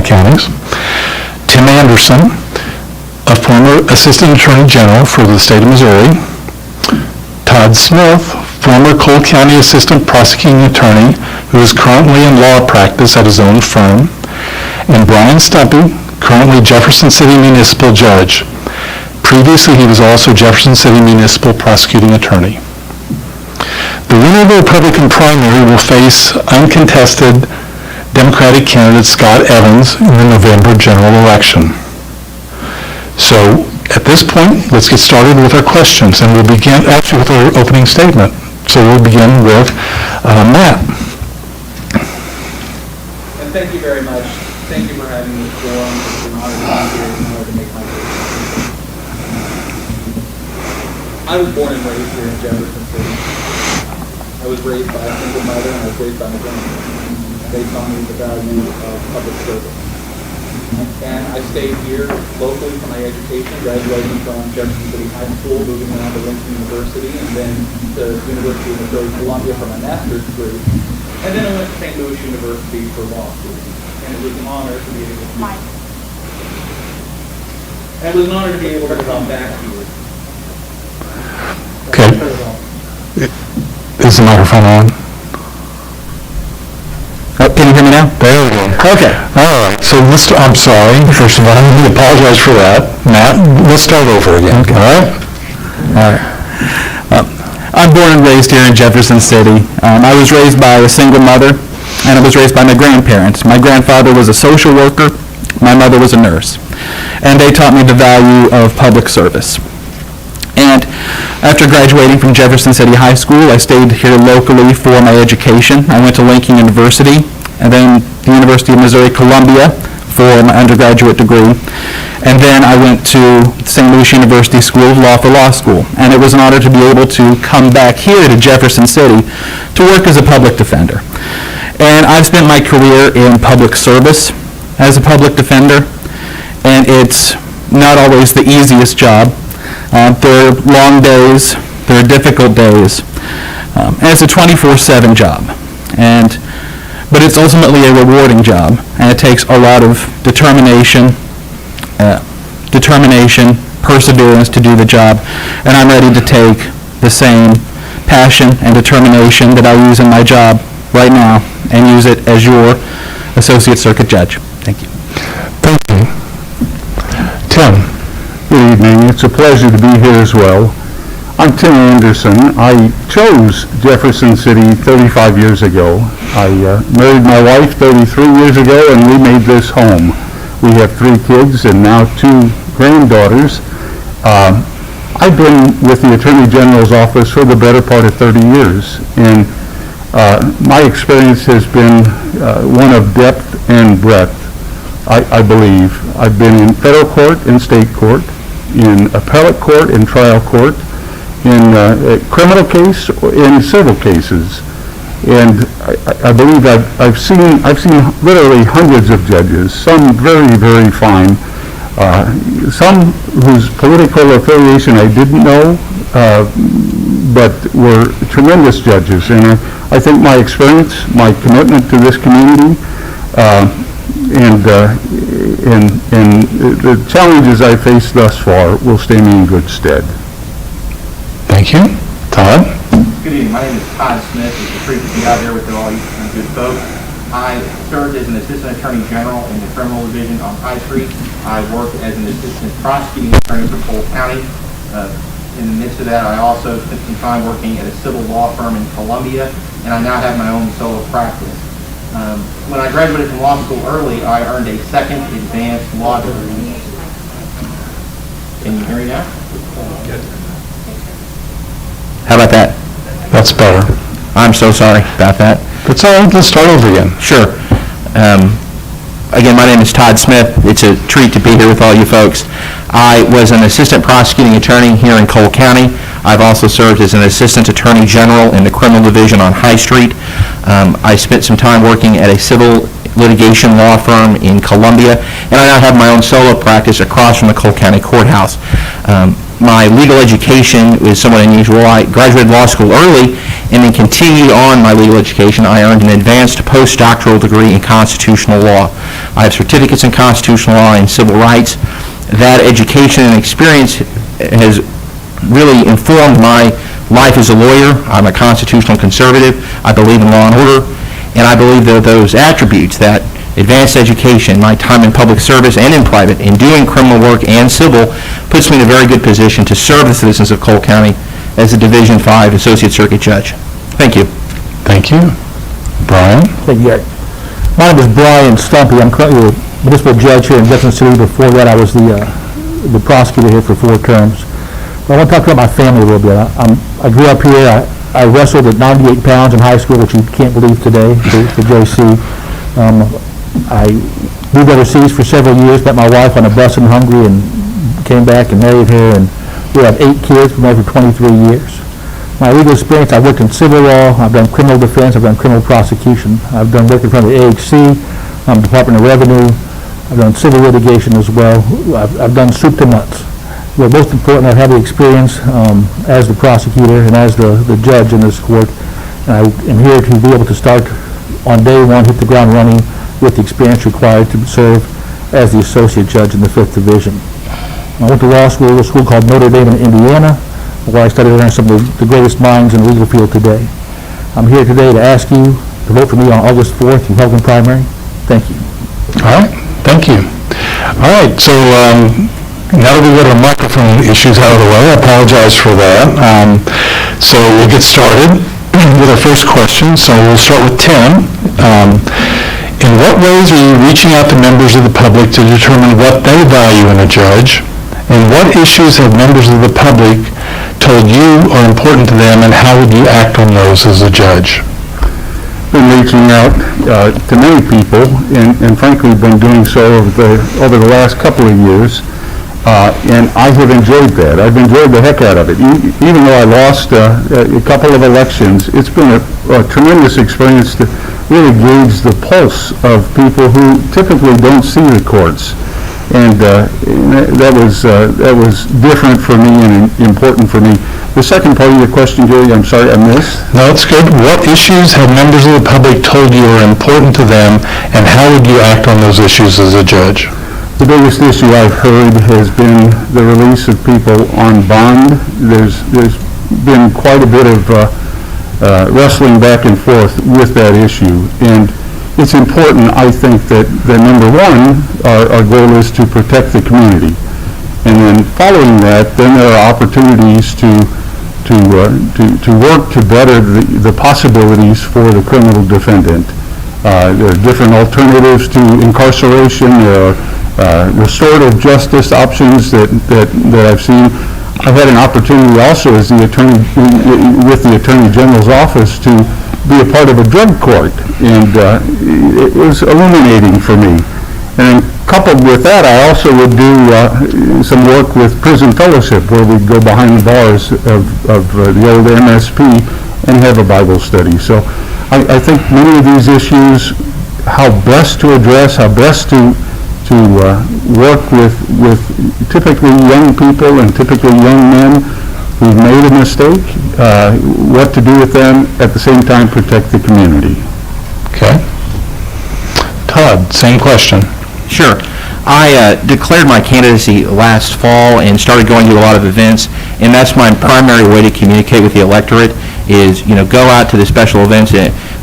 counties. Tim Anderson, a former Assistant Attorney General for the state of Missouri. Todd Smith, former Cole County Assistant Prosecuting Attorney, who is currently in law practice at his own firm. And Brian Stumpy, currently Jefferson City Municipal Judge. Previously, he was also Jefferson City Municipal Prosecuting Attorney. The winner of the Republican primary will face uncontested Democratic candidate Scott Evans in the November general election. So, at this point, let's get started with our questions, and we'll begin actually with our opening statement. So we'll begin with Matt. And thank you very much. Thank you for having me forum. It's an honor to be here and an honor to make my case. I was born and raised here in Jefferson City. I was raised by a single mother and I was raised by my grandparents. They taught me the value of public service. And I stayed here locally for my education, graduating from Jefferson City High School, moving on to Lincoln University, and then to the University of Missouri Columbia for my master's degree. And then I went to St. Louis University for law school. And it was an honor to be able to come back here. Okay. Is the microphone on? Oh, can you hear me now? There we go. Okay. All right. So I'm sorry, first of all. I apologize for that. Matt, let's start over again. Okay. All right? All right. I'm born and raised here in Jefferson City. I was raised by a single mother, and I was raised by my grandparents. My grandfather was a social worker. My mother was a nurse. And they taught me the value of public service. And after graduating from Jefferson City High School, I stayed here locally for my education. I went to Lincoln University and then the University of Missouri Columbia for my undergraduate degree. And then I went to St. Louis University School of Law for law school. And it was an honor to be able to come back here to Jefferson City to work as a public defender. And I've spent my career in public service as a public defender, and it's not always the easiest job. There are long days, there are difficult days, and it's a 24/7 job. But it's ultimately a rewarding job, and it takes a lot of determination, perseverance to do the job, and I'm ready to take the same passion and determination that I use in my job right now and use it as your Associate Circuit Judge. Thank you. Thank you. Tim. Good evening. It's a pleasure to be here as well. I'm Tim Anderson. I chose Jefferson City 35 years ago. I married my wife 33 years ago, and we made this home. We have 3 kids and now 2 granddaughters. I've been with the Attorney General's office for the better part of 30 years, and my experience has been one of depth and breadth, I believe. I've been in federal court and state court, in appellate court and trial court, in a criminal case, in civil cases, and I believe I've seen literally hundreds of judges, some very, very fine, some whose political affiliation I didn't know, but were tremendous judges. And I think my experience, my commitment to this community, and the challenges I faced thus far will stand me in good stead. Thank you. Todd? Good evening. My name is Todd Smith. It's a treat to be out here with all you good folks. I served as an Assistant Attorney General in the Criminal Division on High Street. I worked as an Assistant Prosecuting Attorney for Cole County. In the midst of that, I also spent some time working at a civil law firm in Columbia, and I now have my own solo practice. When I graduated from law school early, I earned a second advanced law degree. Can you hear me now? Good. How about that? That's better. I'm so sorry about that. That's all right. Let's start over again. Sure. Again, my name is Todd Smith. It's a treat to be here with all you folks. I was an assistant prosecuting attorney here in Cole County. I've also served as an assistant attorney general in the criminal division on High Street. I spent some time working at a civil litigation law firm in Columbia, and I now have my own solo practice across from the Cole County Courthouse. My legal education is somewhat unusual. I graduated law school early and then continued on my legal education. I earned an advanced postdoctoral degree in constitutional law. I have certificates in constitutional law and civil rights. That education and experience has really informed my life as a lawyer. I'm a constitutional conservative. I believe in law and order, and I believe that those attributes, that advanced education, my time in public service and in private, in doing criminal work and civil, puts me in a very good position to serve the citizens of Cole County as a Division V Associate Circuit Judge. Thank you. Thank you. Brian? Thank you, Eric. My name is Brian Stumpy. I'm currently a municipal judge here in Jefferson City. Before that, I was the prosecutor here for 4 terms. But I want to talk about my family a little bit. I grew up here. I wrestled at 98 pounds in high school, which you can't believe today for JC. I moved overseas for several years, met my wife on a bus in Hungary, and came back and married her, and we have 8 kids. We've been married for 23 years. My legal experience, I've worked in civil law, I've done criminal defense, I've done criminal prosecution, I've done work in front of the AHC, Department of Revenue, I've done civil litigation as well. I've done soup to nuts. But most important, I've had the experience as the prosecutor and as the judge in this court, and I am here to be able to start on day one, hit the ground running with the experience required to serve as the associate judge in the 5th Division. I went to law school, a school called Notre Dame in Indiana, where I studied under some of the greatest minds in the legal field today. I'm here today to ask you to vote for me on August 4th in Republican primary. Thank you. All right, thank you. All right, so now that we've got our microphone issues out of the way, I apologize for that. So we'll get started with our first question. So we'll start with Tim. In what ways are you reaching out to members of the public to determine what they value in a judge? And what issues have members of the public told you are important to them, and how would you act on those as a judge? Been reaching out to many people, and frankly been doing so over the last couple of years, and I have enjoyed that. I've enjoyed the heck out of it. Even though I lost a couple of elections, it's been a tremendous experience to really gauge the pulse of people who typically don't see the courts. And that was different for me and important for me. The second part of your question, Jerry, I'm sorry, I missed. No, it's good. What issues have members of the public told you are important to them, and how would you act on those issues as a judge? The biggest issue I've heard has been the release of people on bond. There's been quite a bit of wrestling back and forth with that issue, and it's important, I think, that number one, our goal is to protect the community, and then following that, then there are opportunities to work to better the possibilities for the criminal defendant. There are different alternatives to incarceration. There are restorative justice options that I've seen. I've had an opportunity also as the attorney with the Attorney General's office to be a part of a drug court, and it was illuminating for me. And coupled with that, I also would do some work with Prison Fellowship, where we'd go behind the bars of the old MSP and have a Bible study. So I think many of these issues, how best to address, how best to work with typically young people and typically young men who've made a mistake, what to do with them, at the same time protect the community. Okay. Todd, same question. Sure. I declared my candidacy last fall and started going to a lot of events, and that's my primary way to communicate with the electorate is, go out to the special events.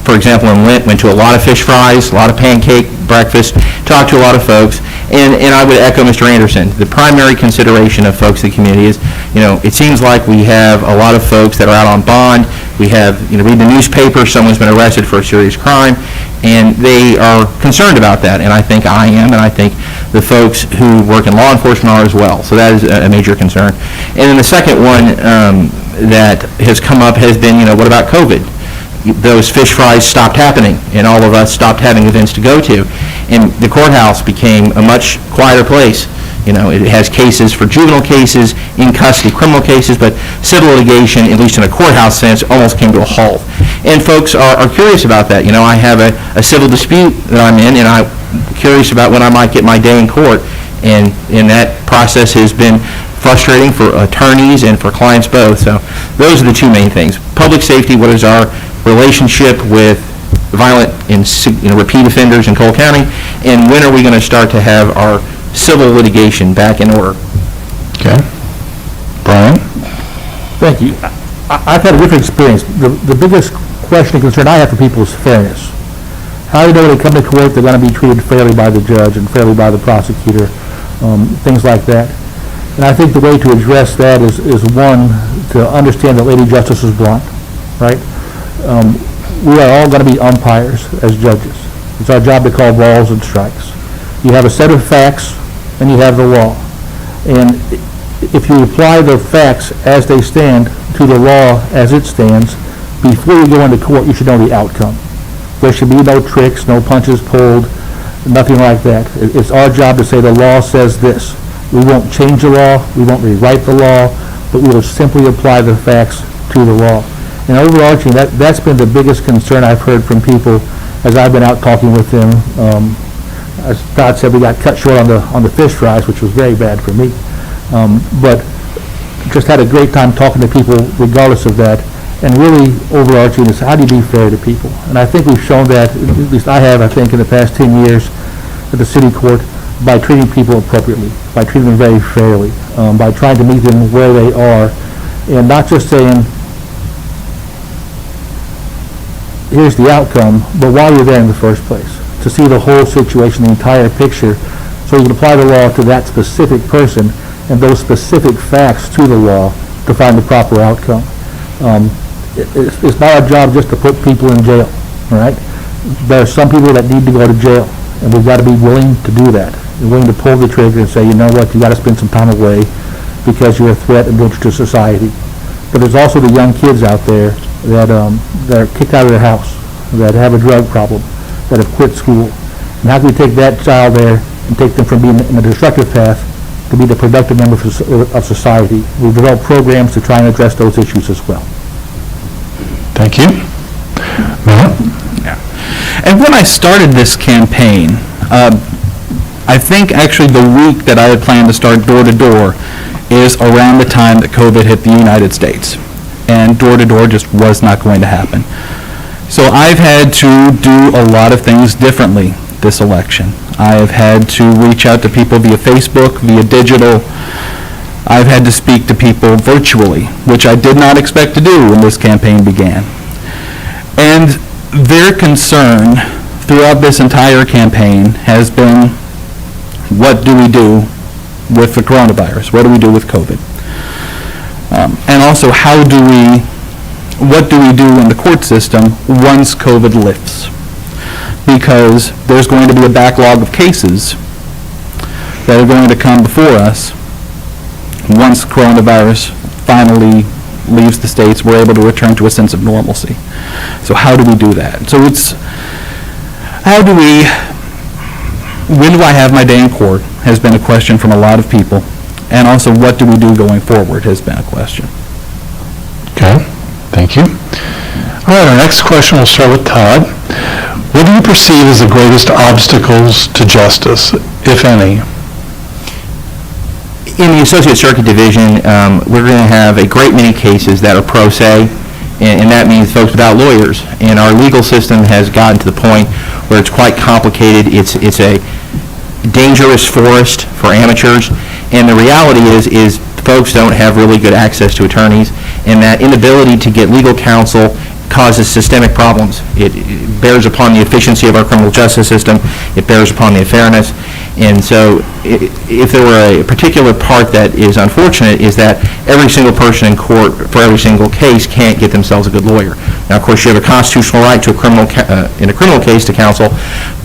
For example, in Lent, went to a lot of fish fries, a lot of pancake breakfast, talked to a lot of folks, and I would echo Mr. Anderson. The primary consideration of folks in the community is, it seems like we have a lot of folks that are out on bond. We have, read the newspaper, someone's been arrested for a serious crime, and they are concerned about that, and I think I am, and I think the folks who work in law enforcement are as well. So that is a major concern. And then the second one that has come up has been, what about COVID? Those fish fries stopped happening, and all of us stopped having events to go to. And the courthouse became a much quieter place. It has cases for juvenile cases, in custody criminal cases, but civil litigation, at least in a courthouse sense, almost came to a halt. And folks are curious about that. I have a civil dispute that I'm in, and I'm curious about when I might get my day in court. And that process has been frustrating for attorneys and for clients both. So those are the two main things. Public safety, what is our relationship with violent and repeat offenders in Cole County, and when are we going to start to have our civil litigation back in order? Okay. Brian? Thank you. I've had a different experience. The biggest question and concern I have for people is fairness. How do you know when they come to court they're going to be treated fairly by the judge and fairly by the prosecutor, things like that. And I think the way to address that is one, to understand that Lady Justice is blunt, right? We are all going to be umpires as judges. It's our job to call balls and strikes. You have a set of facts and you have the law. And if you apply the facts as they stand to the law as it stands, before you go into court, you should know the outcome. There should be no tricks, no punches pulled, nothing like that. It's our job to say the law says this. We won't change the law, we won't rewrite the law, but we will simply apply the facts to the law. And overarching, that's been the biggest concern I've heard from people as I've been out talking with them. As Todd said, we got cut short on the fish fries, which was very bad for me. But just had a great time talking to people regardless of that. And really overarching is how do you be fair to people? And I think we've shown that, at least I have, I think, in the past 10 years at the city court, by treating people appropriately, by treating them very fairly, by trying to meet them where they are, and not just saying, here's the outcome, but why you're there in the first place, to see the whole situation, the entire picture, so you can apply the law to that specific person and those specific facts to the law to find the proper outcome. It's not our job just to put people in jail, all right? There are some people that need to go to jail, and we've got to be willing to do that. We're willing to pull the trigger and say, you know what, you got to spend some time away because you're a threat and danger to society. But there's also the young kids out there that are kicked out of their house, that have a drug problem, that have quit school. And how can we take that child there and take them from being in a destructive path to be the productive member of society? We've developed programs to try and address those issues as well. Thank you. Matt? And when I started this campaign, I think actually the week that I had planned to start door-to-door is around the time that COVID hit the United States. And door-to-door just was not going to happen. So I've had to do a lot of things differently this election. I have had to reach out to people via Facebook, via digital. I've had to speak to people virtually, which I did not expect to do when this campaign began. And their concern throughout this entire campaign has been, what do we do with the coronavirus? What do we do with COVID? And also, what do we do in the court system once COVID lifts? Because there's going to be a backlog of cases that are going to come before us once coronavirus finally leaves the states, we're able to return to a sense of normalcy. So how do we do that? So when do I have my day in court has been a question from a lot of people. And also, what do we do going forward has been a question. Okay, thank you. All right, our next question will start with Todd. What do you perceive as the greatest obstacles to justice, if any? In the Associate Circuit Division, we're going to have a great many cases that are pro se, and that means folks without lawyers. And our legal system has gotten to the point where it's quite complicated. It's a dangerous forest for amateurs, and the reality is folks don't have really good access to attorneys, and that inability to get legal counsel causes systemic problems. It bears upon the efficiency of our criminal justice system. It bears upon the fairness. And so if there were a particular part that is unfortunate is that every single person in court for every single case can't get themselves a good lawyer. Now, of course, you have a constitutional right to in a criminal case to counsel,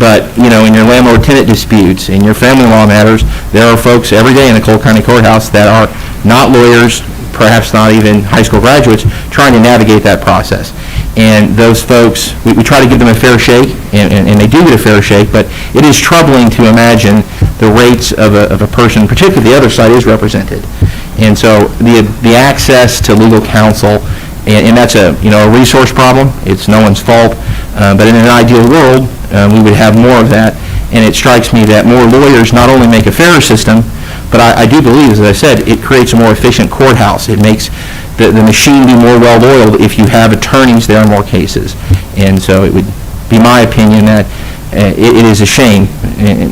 but, in your landlord-tenant disputes, in your family law matters, there are folks every day in the Cole County Courthouse that are not lawyers, perhaps not even high school graduates, trying to navigate that process. And those folks, we try to give them a fair shake, and they do get a fair shake, but it is troubling to imagine the rates of a person, particularly the other side, is represented. And so the access to legal counsel, and that's a resource problem. It's no one's fault. But in an ideal world, we would have more of that. And it strikes me that more lawyers not only make a fairer system, but I do believe, as I said, it creates a more efficient courthouse. It makes the machine be more well-oiled if you have attorneys there in more cases. And so it would be my opinion that it is a shame,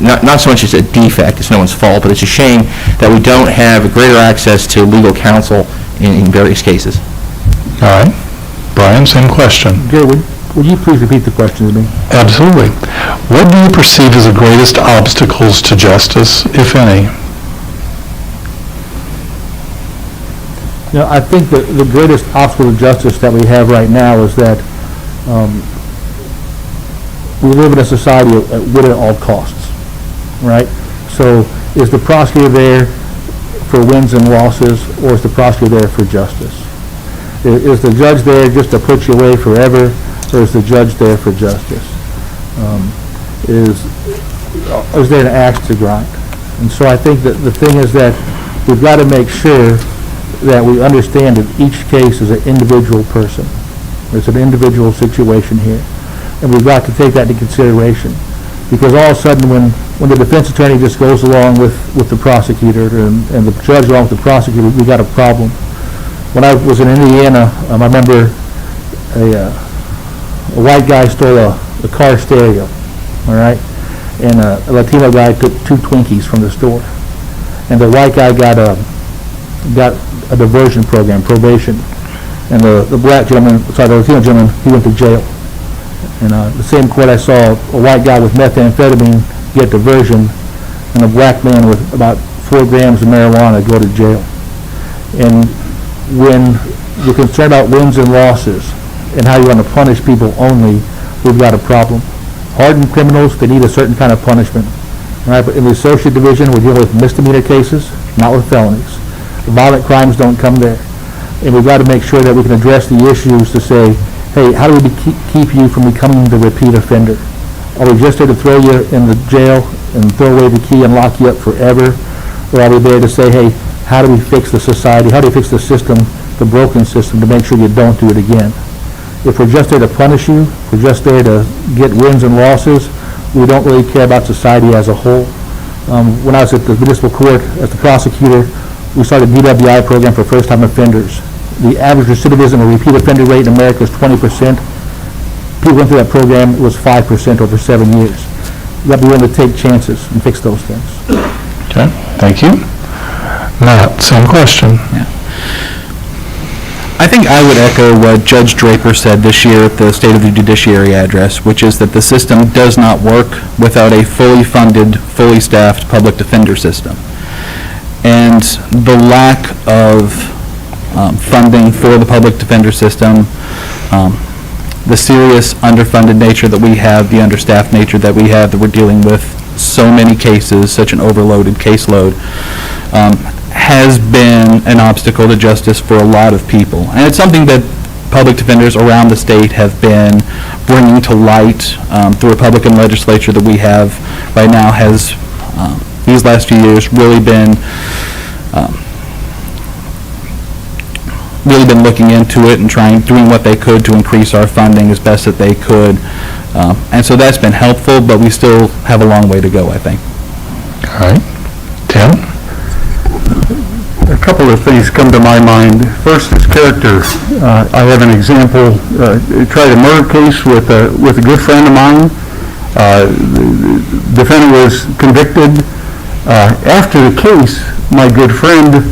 not so much as a defect, it's no one's fault, but it's a shame that we don't have greater access to legal counsel in various cases. All right. Brian, same question. Gary, would you please repeat the question to me? Absolutely. What do you perceive as the greatest obstacles to justice, if any? I think that the greatest obstacle to justice that we have right now is that we live in a society at win at all costs, right? So is the prosecutor there for wins and losses, or is the prosecutor there for justice? Is the judge there just to put you away forever, or is the judge there for justice? Is there an axe to grind? And so I think that the thing is that we've got to make sure that we understand that each case is an individual person. There's an individual situation here. And we've got to take that into consideration. Because all of a sudden when the defense attorney just goes along with the prosecutor and the judge along with the prosecutor, we got a problem. When I was in Indiana, I remember a white guy stole a car stereo, all right? And a Latino guy took 2 Twinkies from the store. And the white guy got a diversion program, probation. And the Latino gentleman, he went to jail. And the same court, I saw a white guy with methamphetamine get diversion, and a black man with about 4 grams of marijuana go to jail. And when you're concerned about wins and losses and how you want to punish people only, we've got a problem. Hardened criminals, they need a certain kind of punishment. Right? But in the associate division, we're dealing with misdemeanor cases, not with felonies. Violent crimes don't come there. And we've got to make sure that we can address the issues to say, hey, how do we keep you from becoming the repeat offender? Are we just there to throw you in the jail and throw away the key and lock you up forever? Or are we there to say, hey, how do we fix the society? How do we fix the system, the broken system, to make sure you don't do it again? If we're just there to punish you, if we're just there to get wins and losses, we don't really care about society as a whole. When I was at the municipal court as the prosecutor, we started a DWI program for first-time offenders. The average recidivism or repeat offender rate in America is 20%. People went through that program, it was 5% over 7 years. You have to be willing to take chances and fix those things. Okay, thank you. Matt, same question. Yeah. I think I would echo what Judge Draper said this year at the State of the Judiciary address, which is that the system does not work without a fully funded, fully staffed public defender system. And the lack of funding for the public defender system, the serious underfunded nature that we have, the understaffed nature that we have, that we're dealing with so many cases, such an overloaded caseload, has been an obstacle to justice for a lot of people. And it's something that public defenders around the state have been bringing to light. The Republican legislature that we have right now has, these last few years, really been looking into it and doing what they could to increase our funding as best that they could. And so that's been helpful, but we still have a long way to go, I think. All right. Tim? A couple of things come to my mind. First is character. I have an example. I tried a murder case with a good friend of mine. The defendant was convicted. After the case, my good friend,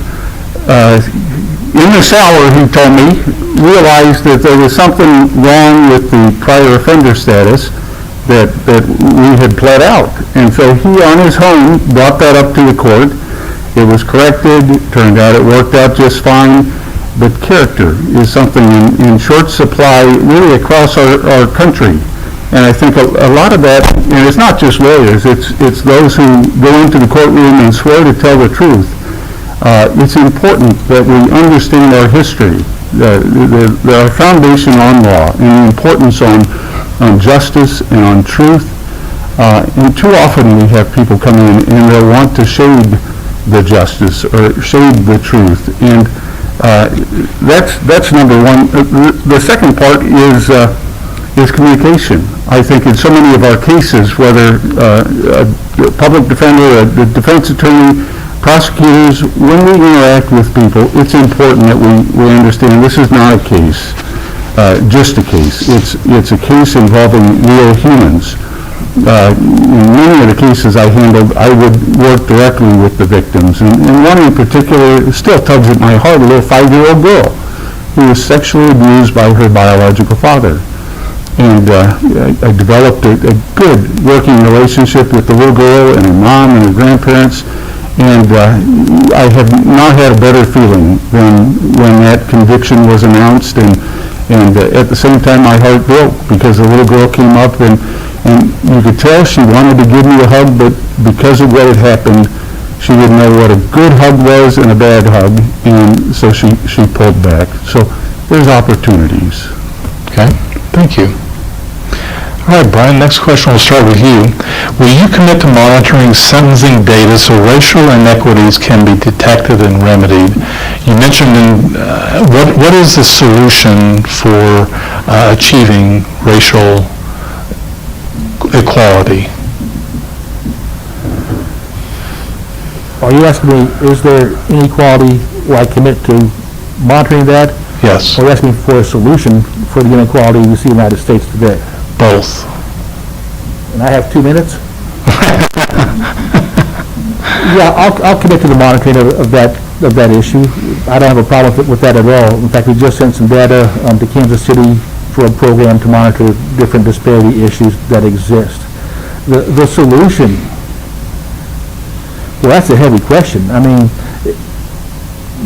in this hour, he told me, realized that there was something wrong with the prior offender status that we had pled out. And so he, on his own, brought that up to the court. It was corrected. Turned out it worked out just fine. But character is something in short supply really across our country. And I think a lot of that, and it's not just lawyers, it's those who go into the courtroom and swear to tell the truth. It's important that we understand our history, our foundation on law, and the importance on justice and on truth. And too often we have people come in and they'll want to shade the justice or shade the truth. And that's number one. The second part is communication. I think in so many of our cases, whether a public defender, a defense attorney, prosecutors, when we interact with people, it's important that we understand this is not a case, just a case. It's a case involving real humans. In many of the cases I handled, I would work directly with the victims. And one in particular still tugs at my heart, a little 5-year-old girl who was sexually abused by her biological father. And I developed a good working relationship with the little girl and her mom and her grandparents. And I have not had a better feeling than when that conviction was announced. And at the same time, my heart broke because the little girl came up and you could tell she wanted to give me a hug, but because of what had happened, she didn't know what a good hug was and a bad hug, and so she pulled back. So there's opportunities. Okay, thank you. All right, Brian, next question will start with you. Will you commit to monitoring sentencing data so racial inequities can be detected and remedied? You mentioned what is the solution for achieving racial equality? Are you asking me, is there inequality where I commit to monitoring that? Yes, Or are you asking for a solution for the inequality we see in the United States today? both. And I have 2 minutes? Yeah, I'll commit to the monitoring of that issue. I don't have a problem with that at all. In fact, we just sent some data to Kansas City for a program to monitor different disparity issues that exist. The solution, well, that's a heavy question. I mean,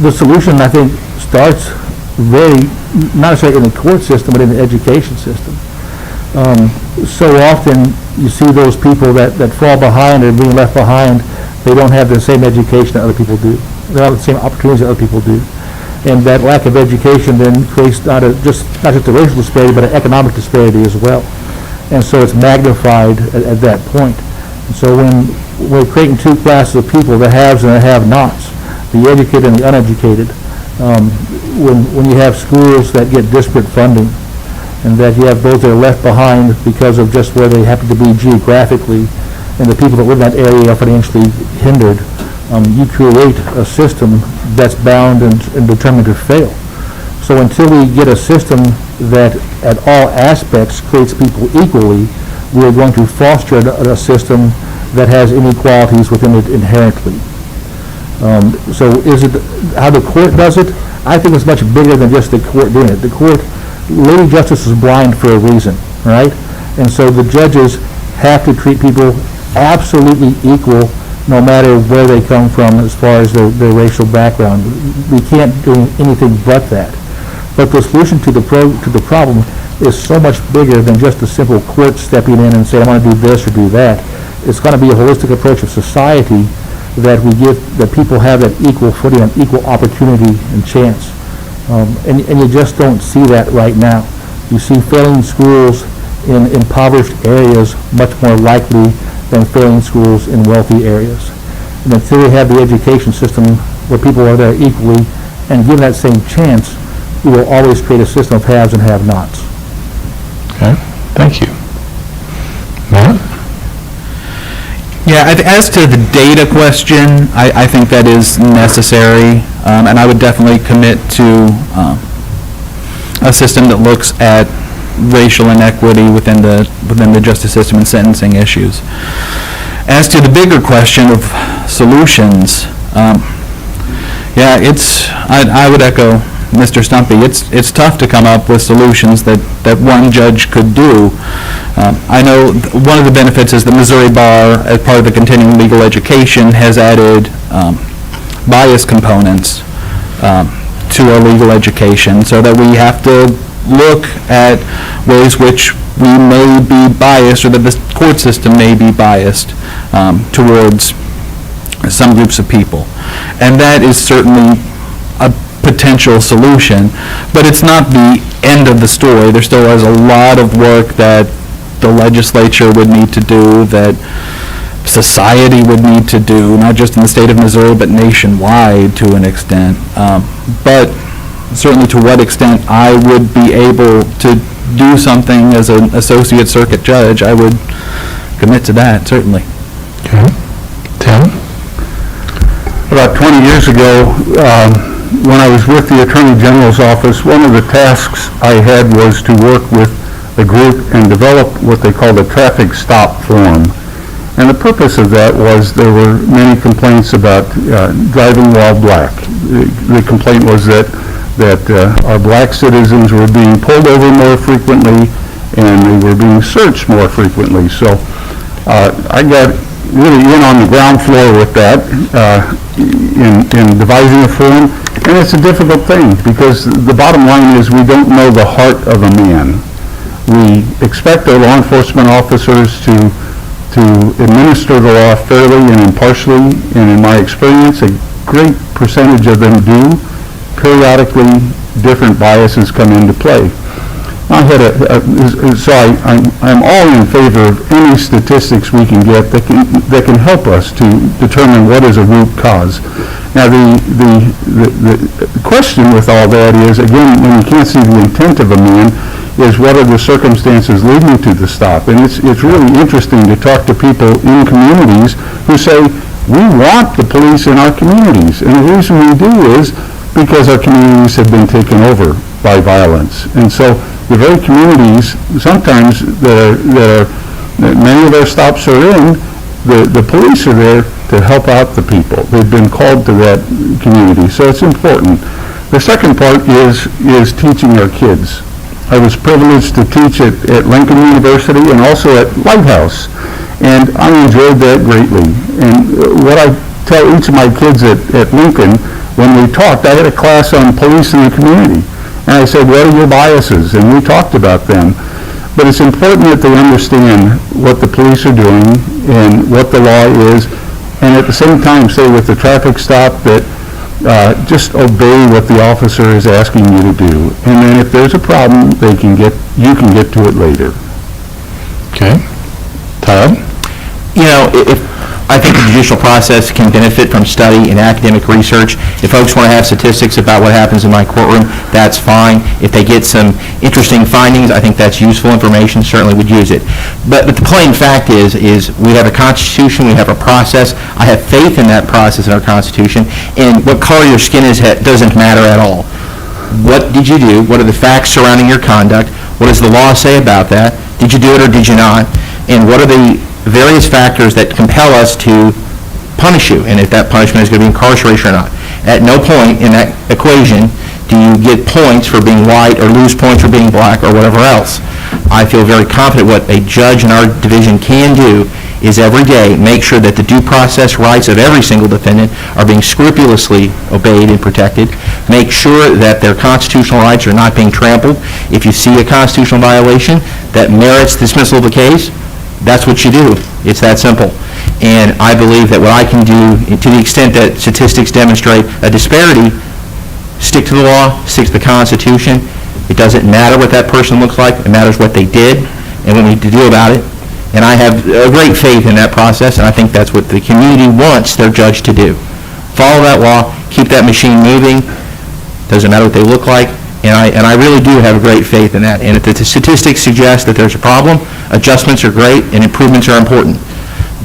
the solution, I think, starts not necessarily in the court system, but in the education system. So often you see those people that fall behind or being left behind, they don't have the same education that other people do. They don't have the same opportunities that other people do. And that lack of education then creates not just a racial disparity, but an economic disparity as well. And so it's magnified at that point. And so when we're creating two classes of people, the haves and the have-nots, the educated and the uneducated, when you have schools that get disparate funding, and that you have those that are left behind because of just where they happen to be geographically, and the people that live in that area are financially hindered, you create a system that's bound and determined to fail. So until we get a system that at all aspects creates people equally, we're going to foster a system that has inequalities within it inherently. So is it how the court does it? I think it's much bigger than just the court doing it. The court, Lady Justice is blind for a reason, right? And so the judges have to treat people absolutely equal no matter where they come from as far as their racial background. We can't do anything but that. But the solution to the problem is so much bigger than just a simple court stepping in and saying, I want to do this or do that. It's going to be a holistic approach of society that that people have that equal footing and equal opportunity and chance. And you just don't see that right now. You see failing schools in impoverished areas much more likely than failing schools in wealthy areas. And until we have the education system where people are there equally and given that same chance, we will always create a system of haves and have-nots. Okay, thank you. Matt? Yeah, as to the data question, I think that is necessary, and I would definitely commit to a system that looks at racial inequity within the justice system and sentencing issues. As to the bigger question of solutions, yeah, I would echo Mr. Stumpy. It's tough to come up with solutions that one judge could do. I know one of the benefits is the Missouri Bar, as part of the continuing legal education, has added bias components to our legal education, so that we have to look at ways which we may be biased, or that the court system may be biased towards some groups of people. And that is certainly a potential solution, but it's not the end of the story. There still is a lot of work that the legislature would need to do, that society would need to do, not just in the state of Missouri, but nationwide to an extent. But certainly to what extent I would be able to do something as an associate circuit judge, I would commit to that, certainly. Okay. Tim? About 20 years ago, when I was with the Attorney General's office, one of the tasks I had was to work with a group and develop what they called a traffic stop form. And the purpose of that was there were many complaints about driving while black. The complaint was that our black citizens were being pulled over more frequently and they were being searched more frequently. So I got really in on the ground floor with that in devising a form. And it's a difficult thing because the bottom line is we don't know the heart of a man. We expect our law enforcement officers to administer the law fairly and impartially, and in my experience, a great percentage of them do. Periodically, different biases come into play. I'm all in favor of any statistics we can get that can help us to determine what is a root cause. Now, the question with all that is, again, when you can't see the intent of a man, is what are the circumstances leading to the stop? And it's really interesting to talk to people in communities who say, we want the police in our communities. And the reason we do is because our communities have been taken over by violence. And so the very communities, sometimes many of our stops are in, the police are there to help out the people. They've been called to that community. So it's important. The second part is teaching our kids. I was privileged to teach at Lincoln University and also at Lighthouse, and I enjoyed that greatly. And what I tell each of my kids at Lincoln, when we talked, I had a class on police in the community, and I said, what are your biases? And we talked about them. But it's important that they understand what the police are doing and what the law is, and at the same time say with the traffic stop that just obey what the officer is asking you to do. And then if there's a problem, you can get to it later. Okay. Todd? I think the judicial process can benefit from study and academic research. If folks want to have statistics about what happens in my courtroom, that's fine. If they get some interesting findings, I think that's useful information, certainly would use it. But the plain fact is we have a Constitution, we have a process. I have faith in that process in our Constitution, and what color your skin is doesn't matter at all. What did you do? What are the facts surrounding your conduct? What does the law say about that? Did you do it or did you not? And what are the various factors that compel us to punish you, and if that punishment is going to be incarceration or not. At no point in that equation do you get points for being white or lose points for being black or whatever else. I feel very confident what a judge in our division can do is every day make sure that the due process rights of every single defendant are being scrupulously obeyed and protected, make sure that their constitutional rights are not being trampled. If you see a constitutional violation that merits dismissal of the case, that's what you do. It's that simple. And I believe that what I can do, to the extent that statistics demonstrate a disparity, stick to the law, stick to the Constitution. It doesn't matter what that person looks like. It matters what they did and what we need to do about it. And I have a great faith in that process, and I think that's what the community wants their judge to do. Follow that law, keep that machine moving. Doesn't matter what they look like. And I really do have a great faith in that. And if the statistics suggest that there's a problem, adjustments are great and improvements are important.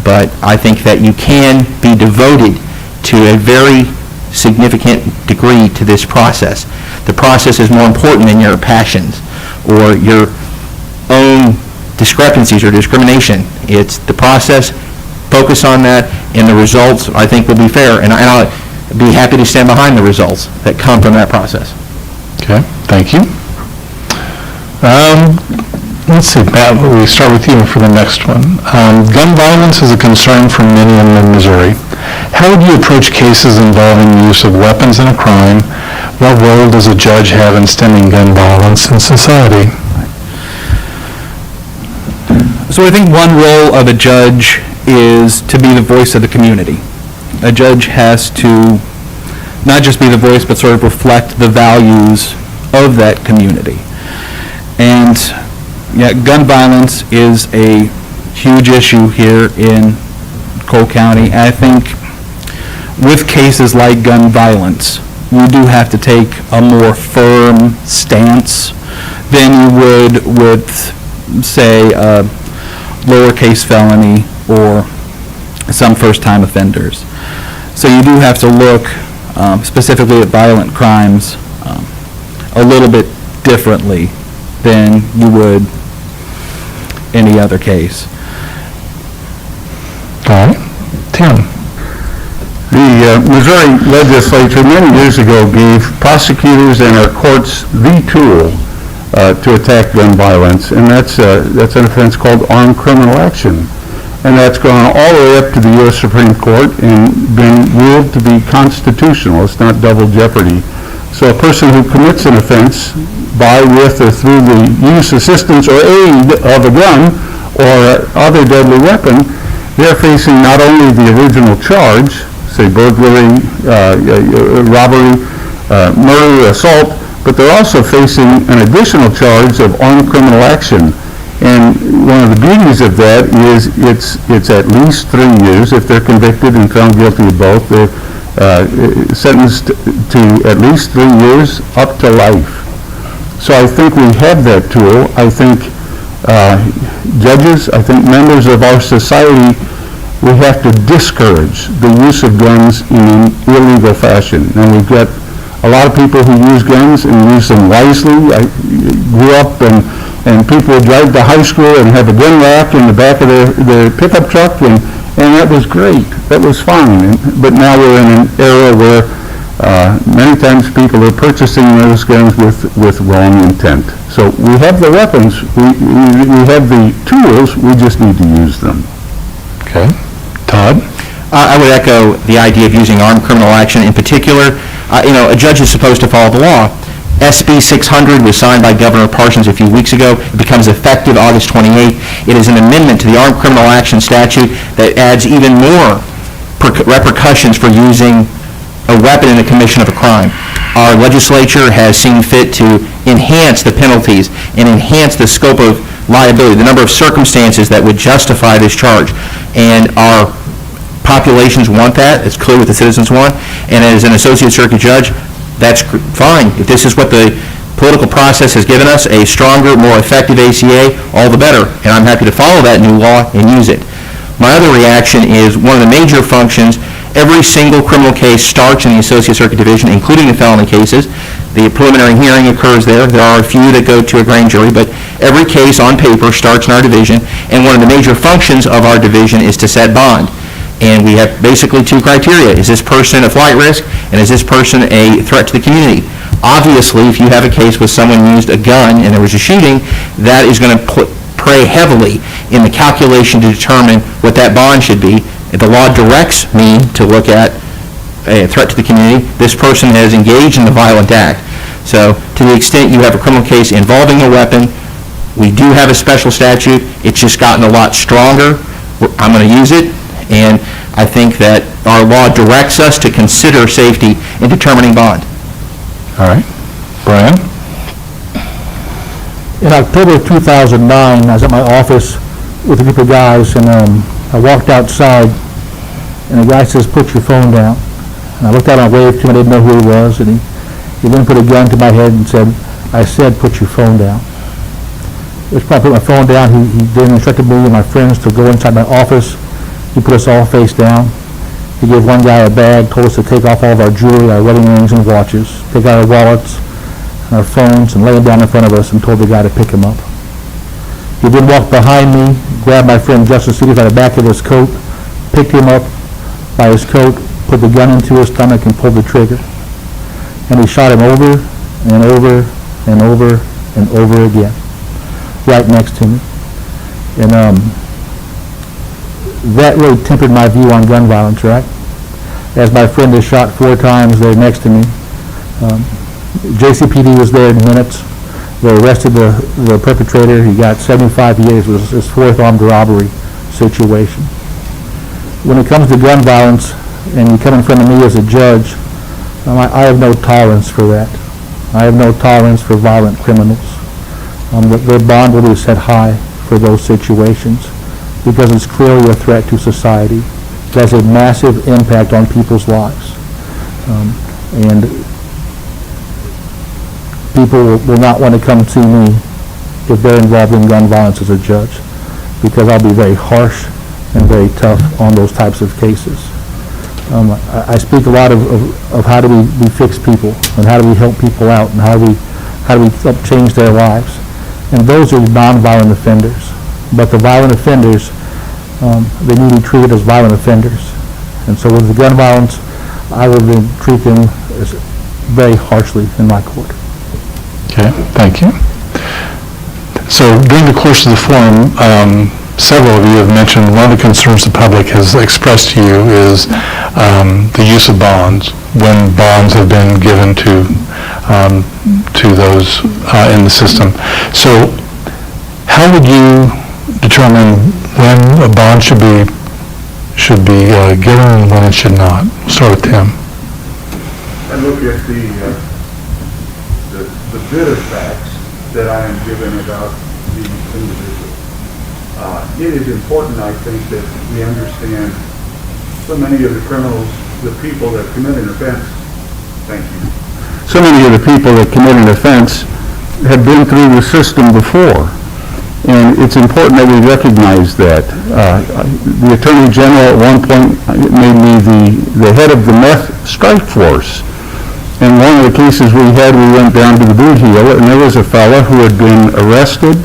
But I think that you can be devoted to a very significant degree to this process. The process is more important than your passions or your own discrepancies or discrimination. It's the process, focus on that, and the results, I think, will be fair. And I'll be happy to stand behind the results that come from that process. Okay, thank you. Let's see, Matt, we start with you for the next one. Gun violence is a concern for many in Missouri. How would you approach cases involving the use of weapons in a crime? What role does a judge have in stemming gun violence in society? So I think one role of a judge is to be the voice of the community. A judge has to not just be the voice, but sort of reflect the values of that community. And Yeah, gun violence is a huge issue here in Cole County. I think with cases like gun violence, you do have to take a more firm stance than you would with, say, a lowercase felony or some first-time offenders. So you do have to look specifically at violent crimes a little bit differently than you would any other case. All right. Tim? The Missouri legislature many years ago gave prosecutors and our courts the tool to attack gun violence, and that's an offense called armed criminal action. And that's gone all the way up to the U.S. Supreme Court and been ruled to be constitutional. It's not double jeopardy. So a person who commits an offense by, with, or through the use, assistance, or aid of a gun or other deadly weapon, they're facing not only the original charge, say burglary, robbery, murder, assault, but they're also facing an additional charge of armed criminal action. And one of the beauties of that is it's at least 3 years. If they're convicted and found guilty of both, they're sentenced to at least 3 years up to life. So I think we have that tool. I think judges, I think members of our society, we have to discourage the use of guns in an illegal fashion. And we've got a lot of people who use guns and use them wisely. I grew up and people would drive to high school and have a gun rack in the back of their pickup truck, and that was great. That was fine. But now we're in an era where many times people are purchasing those guns with wrong intent. So we have the weapons, we have the tools, we just need to use them. Okay. Todd? I would echo the idea of using armed criminal action in particular. A judge is supposed to follow the law. SB 600 was signed by Governor Parsons a few weeks ago. It becomes effective August 28th. It is an amendment to the Armed Criminal Action Statute that adds even more repercussions for using a weapon in the commission of a crime. Our legislature has seen fit to enhance the penalties and enhance the scope of liability, the number of circumstances that would justify this charge. And our populations want that. It's clear what the citizens want. And as an associate circuit judge, that's fine. If this is what the political process has given us, a stronger, more effective ACA, all the better. And I'm happy to follow that new law and use it. My other reaction is one of the major functions, every single criminal case starts in the Associate Circuit Division, including the felony cases. The preliminary hearing occurs there. There are a few that go to a grand jury, but every case on paper starts in our division. And one of the major functions of our division is to set bond. And we have basically 2 criteria. Is this person a flight risk, and is this person a threat to the community? Obviously, if you have a case where someone used a gun and there was a shooting, that is going to prey heavily in the calculation to determine what that bond should be. The law directs me to look at a threat to the community. This person has engaged in the violent act. So to the extent you have a criminal case involving a weapon, we do have a special statute. It's just gotten a lot stronger. I'm going to use it. And I think that our law directs us to consider safety in determining bond. All right. Brian? In October of 2009, I was at my office with a group of guys, and I walked outside, and the guy says, "Put your phone down." And I looked out and I waved to him. I didn't know who he was, and he then put a gun to my head and said, "I said, put your phone down." Which when I put my phone down, he then instructed me and my friends to go inside my office. He put us all face down. He gave one guy a bag, told us to take off all of our jewelry, our wedding rings and watches, take out our wallets and our phones, and lay them down in front of us, and told the guy to pick them up. He then walked behind me, grabbed my friend Jefferson by the back of his coat, picked him up by his coat, put the gun into his stomach, and pulled the trigger. And he shot him over and over and over and over again, right next to me. And that really tempered my view on gun violence, right? As my friend is shot 4 times there next to me. JCPD was there in minutes. They arrested the perpetrator. He got 75 years. It was his 4th armed robbery situation. When it comes to gun violence, and you come in front of me as a judge, I have no tolerance for that. I have no tolerance for violent criminals. that their bond will be set high for those situations because it's clearly a threat to society. It has a massive impact on people's lives. And people will not want to come see me if they're involved in gun violence as a judge, because I'll be very harsh and very tough on those types of cases. I speak a lot of how do we fix people and how do we help people out and how do we help change their lives. And those are nonviolent offenders. But the violent offenders, they need to be treated as violent offenders. And so with the gun violence, I would treat them as very harshly in my court. Okay, thank you. So during the course of the forum, several of you have mentioned one of the concerns the public has expressed to you is the use of bonds, when bonds have been given to those in the system. So how would you determine when a bond should be given and when it should not? We'll start with Tim. I look at the bit of facts that I am given about the individual. It is important, I think, that we understand so many of the criminals, the people that commit an offense, thank you. So many of the people that commit an offense have been through the system before. And it's important that we recognize that. The Attorney General at one point made me the head of the meth strike force. And one of the cases we went down to the boot heel, and there was a fellow who had been arrested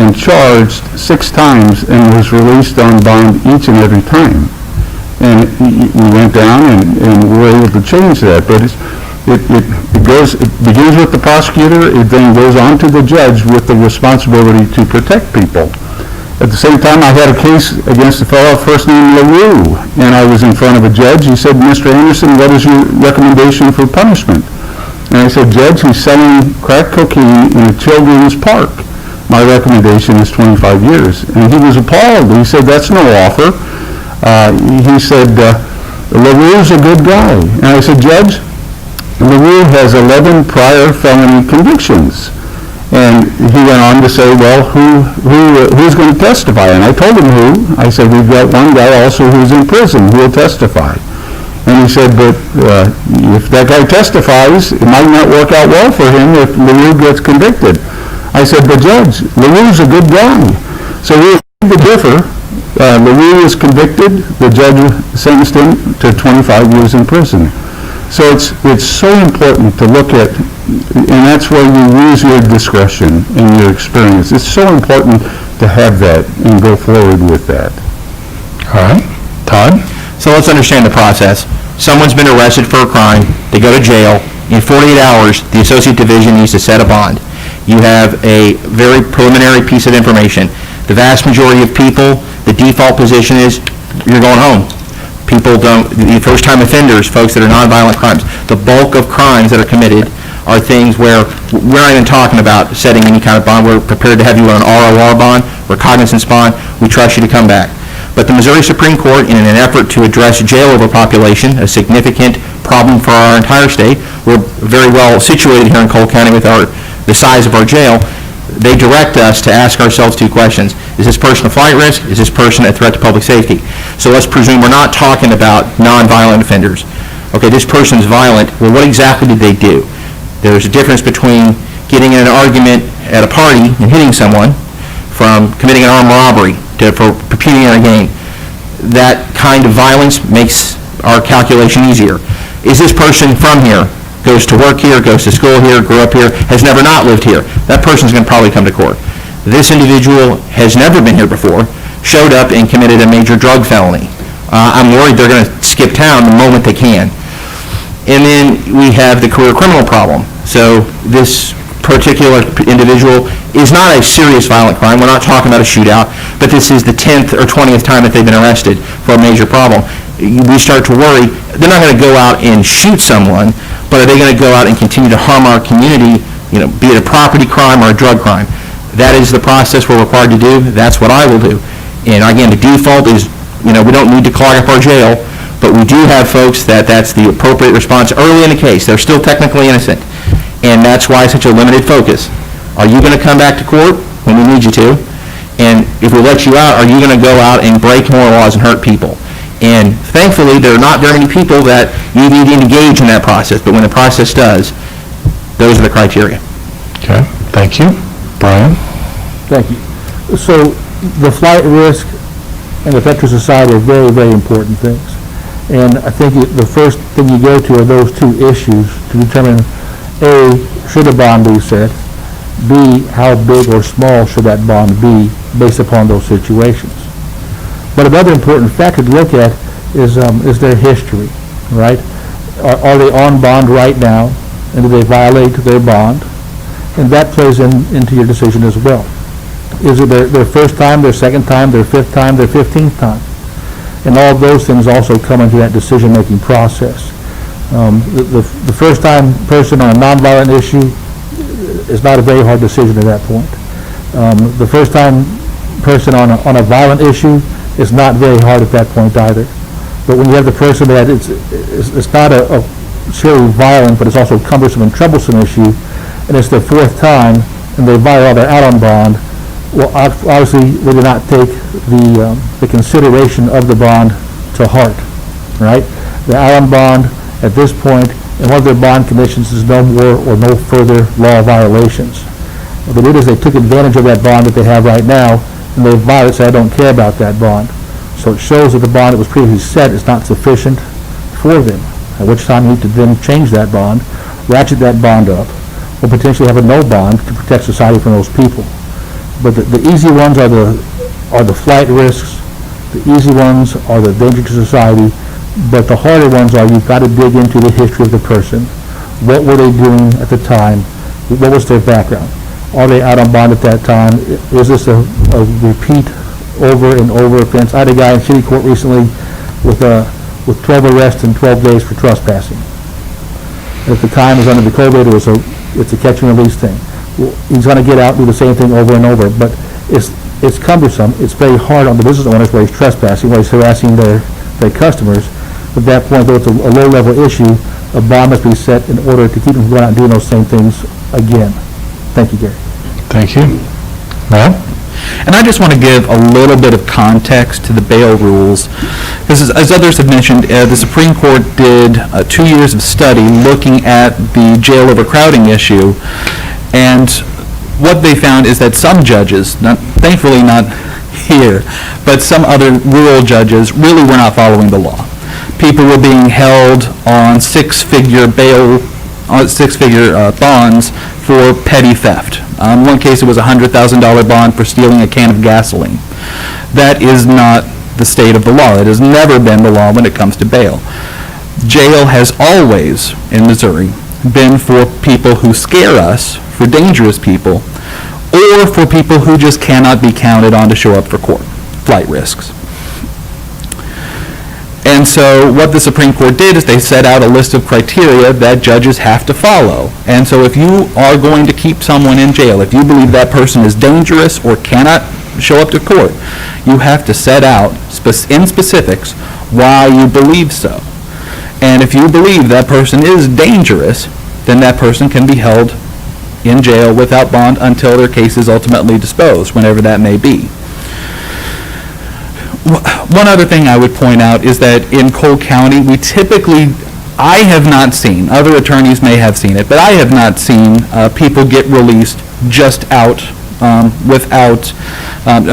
and charged 6 times and was released on bond each and every time. And we went down and we were able to change that. But it begins with the prosecutor, it then goes on to the judge with the responsibility to protect people. At the same time, I had a case against a fellow first named LaRue, and I was in front of a judge. He said, "Mr. Anderson, what is your recommendation for punishment?" And I said, "Judge, he's selling crack cocaine in a children's park. My recommendation is 25 years. And he was appalled. He said, "That's no offer." He said, "LaRue's a good guy." And I said, "Judge, LaRue has 11 prior felony convictions." And he went on to say, "Well, who's going to testify?" And I told him who. I said, "We've got one guy also who's in prison who will testify." And he said, "But if that guy testifies, it might not work out well for him if LaRue gets convicted." I said, "But Judge, LaRue's a good guy." So we agreed to differ. LaRue was convicted. The judge sentenced him to 25 years in prison. So it's so important to look at, and that's where you use your discretion and your experience. It's so important to have that and go forward with that. All right. Todd? So let's understand the process. Someone's been arrested for a crime. They go to jail. In 48 hours, the Associate Division needs to set a bond. You have a very preliminary piece of information. The vast majority of people, the default position is you're going home. People don't, the first-time offenders, folks that are nonviolent crimes, the bulk of crimes that are committed are things where we're not even talking about setting any kind of bond. We're prepared to have you on an ROR bond, recognizance bond. We trust you to come back. But the Missouri Supreme Court, in an effort to address jail overpopulation, a significant problem for our entire state, we're very well situated here in Cole County with the size of our jail, they direct us to ask ourselves 2 questions. Is this person a flight risk? Is this person a threat to public safety? So let's presume we're not talking about nonviolent offenders. Okay, this person's violent. Well, what exactly did they do? There's a difference between getting in an argument at a party and hitting someone from committing an armed robbery for pecuniary gain. That kind of violence makes our calculation easier. Is this person from here? Goes to work here, goes to school here, grew up here, has never not lived here. That person's going to probably come to court. This individual has never been here before, showed up and committed a major drug felony. I'm worried they're going to skip town the moment they can. And then we have the career criminal problem. So this particular individual is not a serious violent crime. We're not talking about a shootout, but this is the 10th or 20th time that they've been arrested for a major problem. We start to worry, they're not going to go out and shoot someone, but are they going to go out and continue to harm our community, be it a property crime or a drug crime? That is the process we're required to do. That's what I will do. And again, the default is, we don't need to clog up our jail, but we do have folks that's the appropriate response early in the case. They're still technically innocent. And that's why it's such a limited focus. Are you going to come back to court when we need you to? And if we let you out, are you going to go out and break more laws and hurt people? And thankfully, there are not very many people that you need to engage in that process, but when the process does, those are the criteria. Okay, thank you. Brian? Thank you. So the flight risk and the threat to society are very, very important things. And I think the first thing you go to are those two issues to determine, A, should a bond be set? B, how big or small should that bond be based upon those situations? But another important factor to look at is their history, right? Are they on bond right now, and do they violate their bond? And that plays into your decision as well. Is it their first time, their second time, their fifth time, their 15th time? And all those things also come into that decision-making process. The first-time person on a nonviolent issue is not a very hard decision at that point. The first-time person on a violent issue is not very hard at that point either. But when you have the person that it's not a purely violent, but it's also a cumbersome and troublesome issue, and it's their fourth time, and they violate, they're out on bond, well, obviously, they did not take the consideration of the bond to heart, right? They're out on bond at this point, and one of their bond conditions is no more or no further law violations. What they did is they took advantage of that bond that they have right now, and they violated, say, I don't care about that bond. So it shows that the bond that was previously set is not sufficient for them, at which time you need to then change that bond, ratchet that bond up, or potentially have a no bond to protect society from those people. But the easy ones are the flight risks. The easy ones are the danger to society. But the harder ones are you've got to dig into the history of the person. What were they doing at the time? What was their background? Are they out on bond at that time? Is this a repeat over and over offense? I had a guy in city court recently with 12 arrests and 12 days for trespassing. At the time, it was under the COVID. It's a catch and release thing. Well, he's going to get out and do the same thing over and over, but it's cumbersome. It's very hard on the business owners where he's trespassing, where he's harassing their customers. At that point, though, it's a low-level issue. A bond must be set in order to keep him from going out and doing those same things again. Thank you, Gary. Thank you. Matt? And I just want to give a little bit of context to the bail rules, because as others have mentioned, the Supreme Court did 2 years of study looking at the jail overcrowding issue, and what they found is that some judges, thankfully not here, but some other rural judges really were not following the law. People were being held on six-figure bonds for petty theft. In one case, it was a $100,000 bond for stealing a can of gasoline. That is not the state of the law. It has never been the law when it comes to bail. Jail has always, in Missouri, been for people who scare us, for dangerous people, or for people who just cannot be counted on to show up for court, flight risks. And so what the Supreme Court did is they set out a list of criteria that judges have to follow. And so if you are going to keep someone in jail, if you believe that person is dangerous or cannot show up to court, you have to set out in specifics why you believe so. And if you believe that person is dangerous, then that person can be held in jail without bond until their case is ultimately disposed, whenever that may be. One other thing I would point out is that in Cole County, I have not seen, other attorneys may have seen it, but I have not seen people get released just out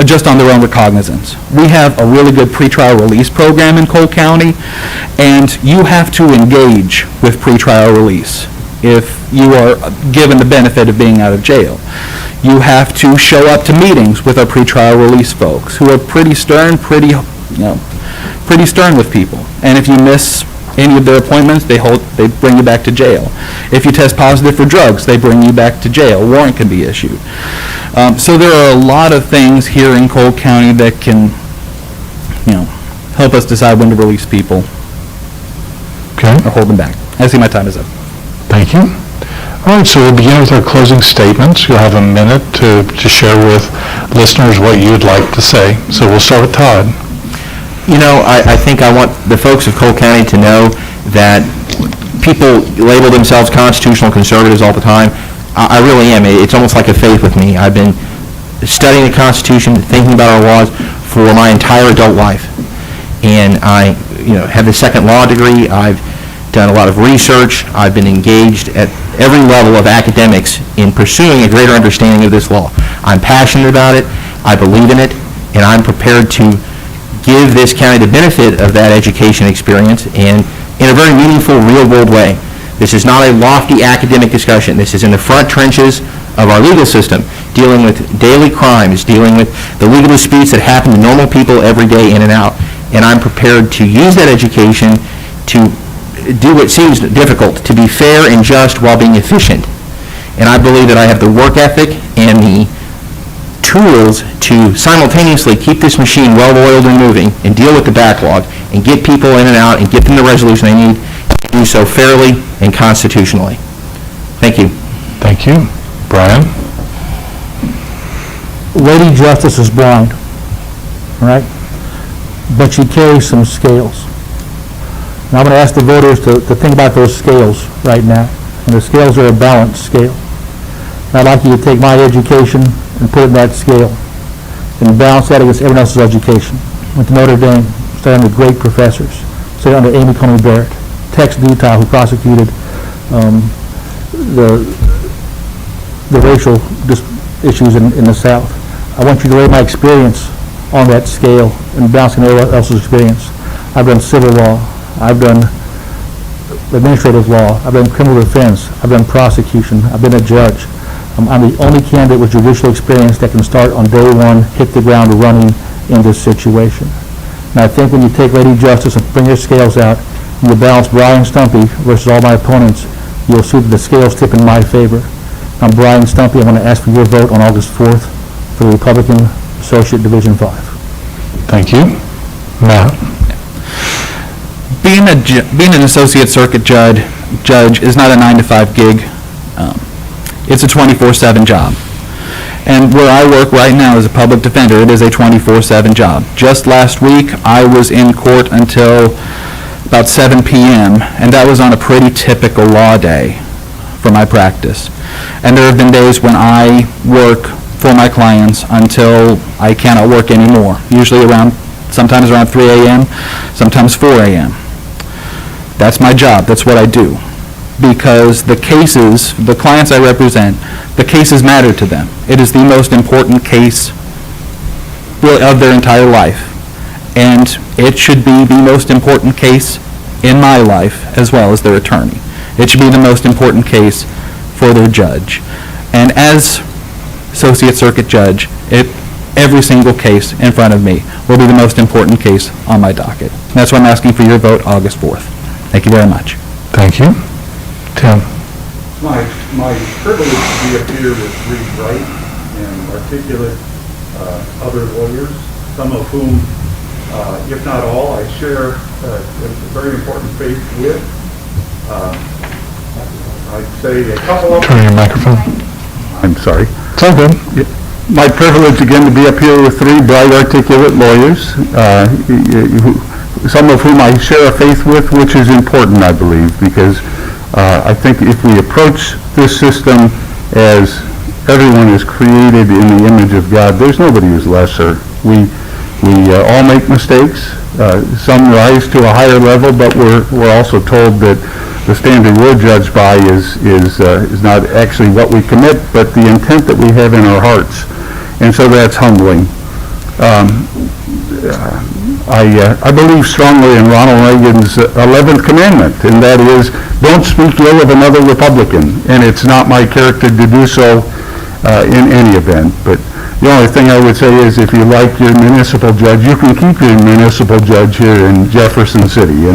just on their own recognizance. We have a really good pretrial release program in Cole County, and you have to engage with pretrial release if you are given the benefit of being out of jail. You have to show up to meetings with our pretrial release folks, who are pretty stern, pretty stern with people. And if you miss any of their appointments, they bring you back to jail. If you test positive for drugs, they bring you back to jail. A warrant can be issued. So there are a lot of things here in Cole County that can, help us decide when to release people or hold them back. I see my time is up. Thank you. All right, so we'll begin with our closing statements. You'll have a minute to share with listeners what you'd like to say. So we'll start with Todd. I think I want the folks of Cole County to know that people label themselves constitutional conservatives all the time. I really am. It's almost like a faith with me. I've been studying the Constitution, thinking about our laws for my entire adult life. And I, have a second law degree. I've done a lot of research. I've been engaged at every level of academics in pursuing a greater understanding of this law. I'm passionate about it. I believe in it, and I'm prepared to give this county the benefit of that education experience and in a very meaningful, real-world way. This is not a lofty academic discussion. This is in the front trenches of our legal system, dealing with daily crimes, dealing with the legal disputes that happen to normal people every day in and out. And I'm prepared to use that education to do what seems difficult, to be fair and just while being efficient. And I believe that I have the work ethic and the tools to simultaneously keep this machine well-oiled and moving and deal with the backlog and get people in and out and get them the resolution they need, to do so fairly and constitutionally. Thank you. Thank you. Brian? Lady Justice is blind, all right? But she carries some scales. And I'm going to ask the voters to think about those scales right now. And the scales are a balanced scale. And I'd like you to take my education and put it in that scale and balance that against everyone else's education. Went to Notre Dame, studied under great professors, studied under Amy Coney Barrett, Tex Dutow, who prosecuted the racial issues in the South. I want you to rate my experience on that scale and balancing everyone else's experience. I've done civil law. I've done administrative law. I've done criminal defense. I've done prosecution. I've been a judge. I'm the only candidate with judicial experience that can start on day one, hit the ground running in this situation. And I think when you take Lady Justice and bring your scales out, and you balance Brian Stumpy versus all my opponents, you'll see that the scales tip in my favor. I'm Brian Stumpy. I want to ask for your vote on August 4th for the Republican Associate Division 5. Thank you. Matt? Being an associate circuit judge is not a 9-to-5 gig. It's a 24/7 job. And where I work right now as a public defender, it is a 24/7 job. Just last week, I was in court until about 7 p.m., and that was on a pretty typical law day for my practice. And there have been days when I work for my clients until I cannot work anymore, usually sometimes around 3 a.m., sometimes 4 a.m. That's my job. That's what I do. Because the cases, the clients I represent, the cases matter to them. It is the most important case really of their entire life. And it should be the most important case in my life as well as their attorney. It should be the most important case for their judge. And as associate circuit judge, every single case in front of me will be the most important case on my docket. And that's why I'm asking for your vote August 4th. Thank you very much. Thank you. Tim? My privilege to be up here with three bright and articulate other lawyers, some of whom, if not all, I share a very important faith with. I'd say a couple of them. Turn your microphone. I'm sorry. It's all good. My privilege again to be up here with three bright, articulate lawyers, some of whom I share a faith with, which is important, I believe, because I think if we approach this system as everyone is created in the image of God, there's nobody who's lesser. We all make mistakes. Some rise to a higher level, but we're also told that the standard we're judged by is not actually what we commit, but the intent that we have in our hearts. And so that's humbling. I believe strongly in Ronald Reagan's 11th commandment, and that is, don't speak ill of another Republican. And it's not my character to do so in any event. But the only thing I would say is, if you like your municipal judge, you can keep your municipal judge here in Jefferson City.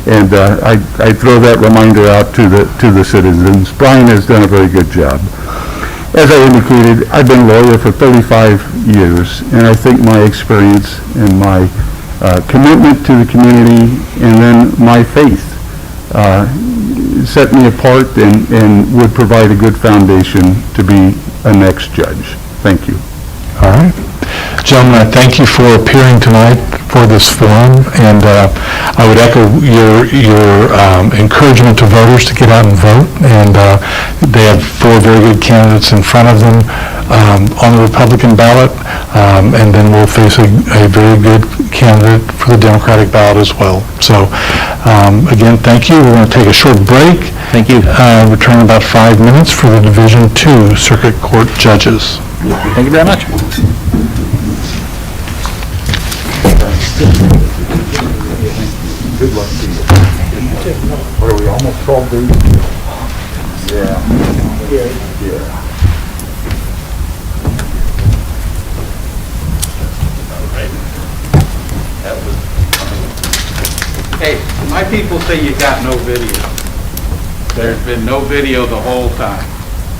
And I throw that reminder out to the citizens. Brian has done a very good job. As I indicated, I've been a lawyer for 35 years, and I think my experience and my commitment to the community and then my faith set me apart and would provide a good foundation to be a next judge. Thank you. All right. Gentlemen, I thank you for appearing tonight for this forum, and I would echo your encouragement to voters to get out and vote, and they have 4 very good candidates in front of them on the Republican ballot, and then we'll face a very good candidate for the Democratic ballot as well. So, again, thank you. We're going to take a short break. Thank you. Return in about 5 minutes for the Division II Circuit Court judges. Thank you very much. Good luck to you. What are we, almost 12 days? Yeah. Yeah. Hey, my people say you got no video. There's been no video the whole time.